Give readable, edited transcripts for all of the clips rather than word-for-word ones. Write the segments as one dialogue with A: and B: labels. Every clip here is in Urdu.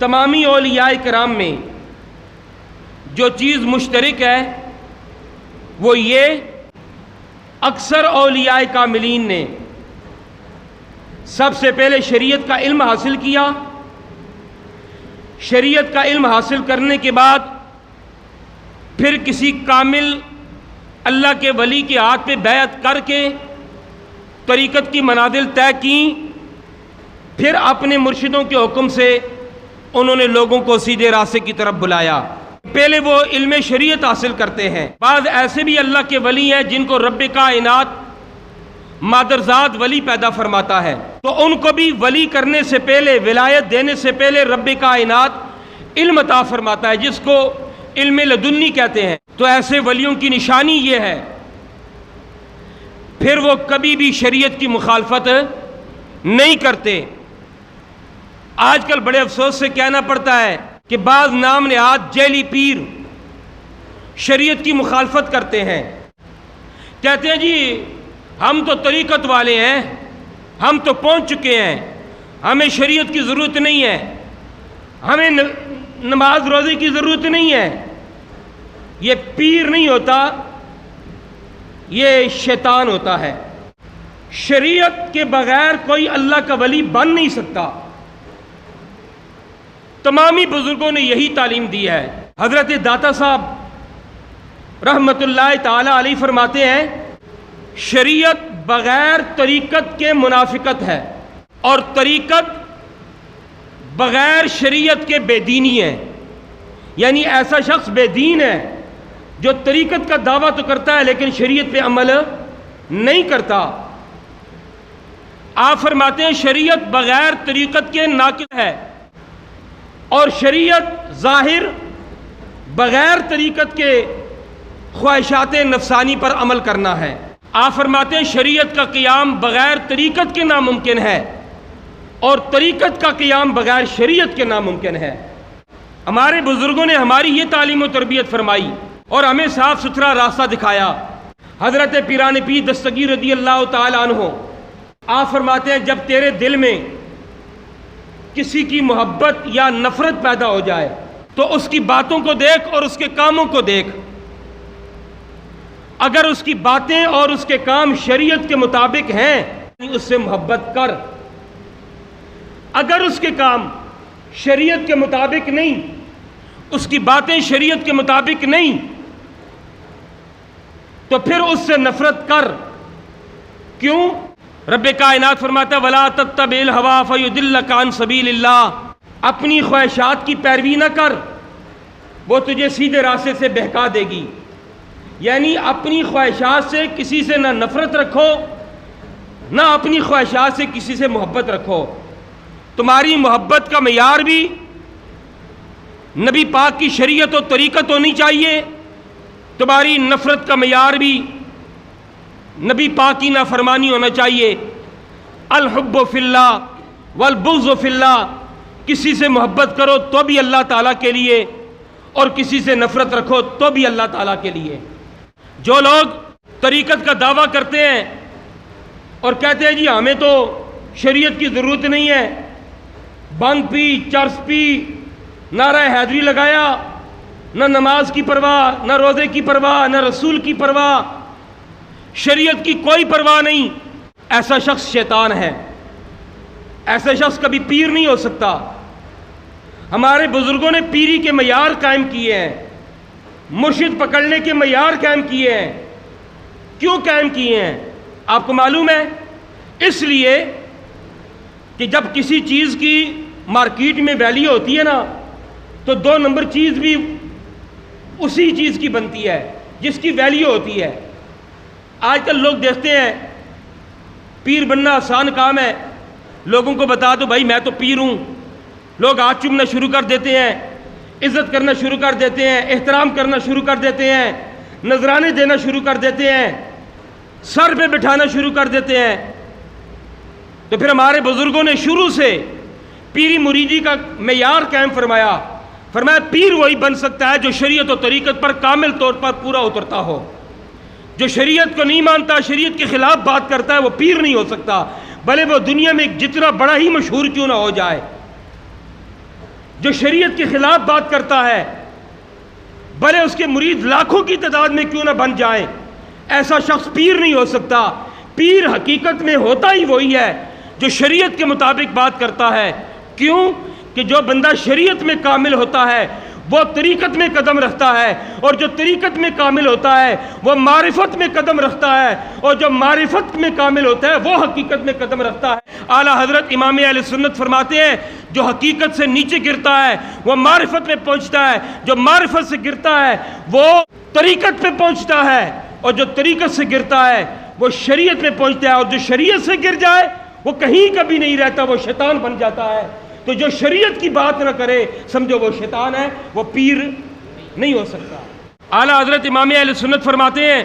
A: تمامی اولیاء کرام میں جو چیز مشترک ہے وہ یہ، اکثر اولیاء کاملین نے سب سے پہلے شریعت کا علم حاصل کیا، شریعت کا علم حاصل کرنے کے بعد پھر کسی کامل اللہ کے ولی کے ہاتھ پہ بیعت کر کے طریقت کی منازل طے کی، پھر اپنے مرشدوں کے حکم سے انہوں نے لوگوں کو سیدھے راستے کی طرف بلایا۔ پہلے وہ علم شریعت حاصل کرتے ہیں۔ بعض ایسے بھی اللہ کے ولی ہیں جن کو رب کائنات مادرزاد ولی پیدا فرماتا ہے، تو ان کو بھی ولی کرنے سے پہلے، ولایت دینے سے پہلے رب کائنات علم عطا فرماتا ہے، جس کو علم لدنی کہتے ہیں۔ تو ایسے ولیوں کی نشانی یہ ہے، پھر وہ کبھی بھی شریعت کی مخالفت نہیں کرتے۔ آج کل بڑے افسوس سے کہنا پڑتا ہے کہ بعض نام نہاد جیلی پیر شریعت کی مخالفت کرتے ہیں، کہتے ہیں جی ہم تو طریقت والے ہیں، ہم تو پہنچ چکے ہیں، ہمیں شریعت کی ضرورت نہیں ہے، ہمیں نماز روزے کی ضرورت نہیں ہے۔ یہ پیر نہیں ہوتا، یہ شیطان ہوتا ہے۔ شریعت کے بغیر کوئی اللہ کا ولی بن نہیں سکتا۔ تمامی بزرگوں نے یہی تعلیم دی ہے۔ حضرت داتا صاحب رحمت اللہ تعالی علیہ فرماتے ہیں، شریعت بغیر طریقت کے منافقت ہے، اور طریقت بغیر شریعت کے بے دینی ہے۔ یعنی ایسا شخص بے دین ہے جو طریقت کا دعویٰ تو کرتا ہے لیکن شریعت پہ عمل نہیں کرتا۔ آپ فرماتے ہیں شریعت بغیر طریقت کے ناقض ہے، اور شریعت ظاہر بغیر طریقت کے خواہشات نفسانی پر عمل کرنا ہے۔ آپ فرماتے ہیں شریعت کا قیام بغیر طریقت کے ناممکن ہے، اور طریقت کا قیام بغیر شریعت کے ناممکن ہے۔ ہمارے بزرگوں نے ہماری یہ تعلیم و تربیت فرمائی اور ہمیں صاف ستھرا راستہ دکھایا۔ حضرت پیران پیر دستگیر رضی اللہ تعالی عنہ آپ فرماتے ہیں جب تیرے دل میں کسی کی محبت یا نفرت پیدا ہو جائے تو اس کی باتوں کو دیکھ اور اس کے کاموں کو دیکھ۔ اگر اس کی باتیں اور اس کے کام شریعت کے مطابق ہیں اس سے محبت کر، اگر اس کے کام شریعت کے مطابق نہیں، اس کی باتیں شریعت کے مطابق نہیں، تو پھر اس سے نفرت کر۔ کیوں؟ رب کائنات فرماتا ہے وَلَا تَتَّبِعِ الْهَوَىٰ فَيُضِلَّكَ عَن سَبِيلِ اللَّهِ، اپنی خواہشات کی پیروی نہ کر، وہ تجھے سیدھے راستے سے بہکا دے گی۔ یعنی اپنی خواہشات سے کسی سے نہ نفرت رکھو، نہ اپنی خواہشات سے کسی سے محبت رکھو۔ تمہاری محبت کا معیار بھی نبی پاک کی شریعت و طریقت ہونی چاہیے، تمہاری نفرت کا معیار بھی نبی پاک کی نافرمانی ہونا چاہیے۔ الحب فی اللہ والبغض فی اللہ، کسی سے محبت کرو تو بھی اللہ تعالیٰ کے لیے، اور کسی سے نفرت رکھو تو بھی اللہ تعالیٰ کے لیے۔ جو لوگ طریقت کا دعویٰ کرتے ہیں اور کہتے ہیں جی ہمیں تو شریعت کی ضرورت نہیں ہے، بھنگ پی، چرس پی، نعرہ حیدری لگایا، نہ نماز کی پرواہ، نہ روزے کی پرواہ، نہ رسول کی پرواہ، شریعت کی کوئی پرواہ نہیں، ایسا شخص شیطان ہے، ایسا شخص کبھی پیر نہیں ہو سکتا۔ ہمارے بزرگوں نے پیری کے معیار قائم کیے ہیں، مرشد پکڑنے کے معیار قائم کیے ہیں۔ کیوں قائم کیے ہیں آپ کو معلوم ہے؟ اس لیے کہ جب کسی چیز کی مارکیٹ میں ویلیو ہوتی ہے نا، تو دو نمبر چیز بھی اسی چیز کی بنتی ہے جس کی ویلیو ہوتی ہے۔ آج کل لوگ دیکھتے ہیں پیر بننا آسان کام ہے، لوگوں کو بتا دو بھائی میں تو پیر ہوں، لوگ ہاتھ چومنا شروع کر دیتے ہیں، عزت کرنا شروع کر دیتے ہیں، احترام کرنا شروع کر دیتے ہیں، نذرانے دینا شروع کر دیتے ہیں، سر پہ بٹھانا شروع کر دیتے ہیں۔ تو پھر ہمارے بزرگوں نے شروع سے پیری مریدی کا معیار قائم فرمایا پیر وہی بن سکتا ہے جو شریعت و طریقت پر کامل طور پر پورا اترتا ہو۔ جو شریعت کو نہیں مانتا، شریعت کے خلاف بات کرتا ہے، وہ پیر نہیں ہو سکتا، بھلے وہ دنیا میں جتنا بڑا ہی مشہور کیوں نہ ہو جائے۔ جو شریعت کے خلاف بات کرتا ہے، بھلے اس کے مرید لاکھوں کی تعداد میں کیوں نہ بن جائیں، ایسا شخص پیر نہیں ہو سکتا۔ پیر حقیقت میں ہوتا ہی وہی ہے جو شریعت کے مطابق بات کرتا ہے۔ کیوں کہ جو بندہ شریعت میں کامل ہوتا ہے وہ طریقت میں قدم رکھتا ہے، اور جو طریقت میں کامل ہوتا ہے وہ معرفت میں قدم رکھتا ہے، اور جو معرفت میں کامل ہوتا ہے وہ حقیقت میں قدم رکھتا ہے۔ اعلیٰ حضرت امام اہل سنت فرماتے ہیں جو حقیقت سے نیچے گرتا ہے وہ معرفت میں پہنچتا ہے، جو معرفت سے گرتا ہے وہ طریقت پہ پہنچتا ہے، اور جو طریقت سے گرتا ہے وہ شریعت میں پہنچتا ہے، اور جو شریعت سے گر جائے وہ کہیں کبھی نہیں رہتا، وہ شیطان بن جاتا ہے۔ تو جو شریعت کی بات نہ کرے سمجھو وہ شیطان ہے، وہ پیر نہیں ہو سکتا۔ اعلیٰ حضرت امام اہل سنت فرماتے ہیں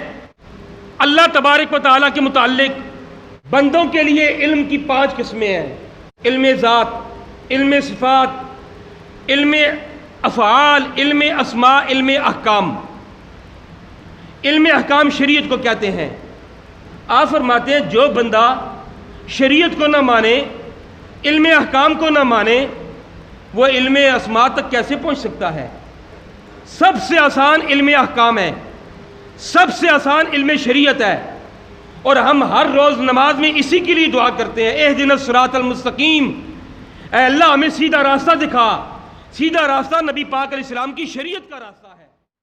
A: اللہ تبارک و تعالیٰ کے متعلق بندوں کے لیے علم کی 5 قسمیں ہیں: علم ذات، علم صفات، علم افعال، علم اسماء، علم احکام۔ علم احکام شریعت کو کہتے ہیں۔ آپ فرماتے ہیں جو بندہ شریعت کو نہ مانے، علم احکام کو نہ مانے، وہ علم اسماء تک کیسے پہنچ سکتا ہے؟ سب سے آسان علم احکام ہے، سب سے آسان علم شریعت ہے، اور ہم ہر روز نماز میں اسی کے لیے دعا کرتے ہیں، اہدنا الصراط المستقیم، اے اللہ ہمیں سیدھا راستہ دکھا۔ سیدھا راستہ نبی پاک علیہ السلام کی شریعت کا راستہ ہے۔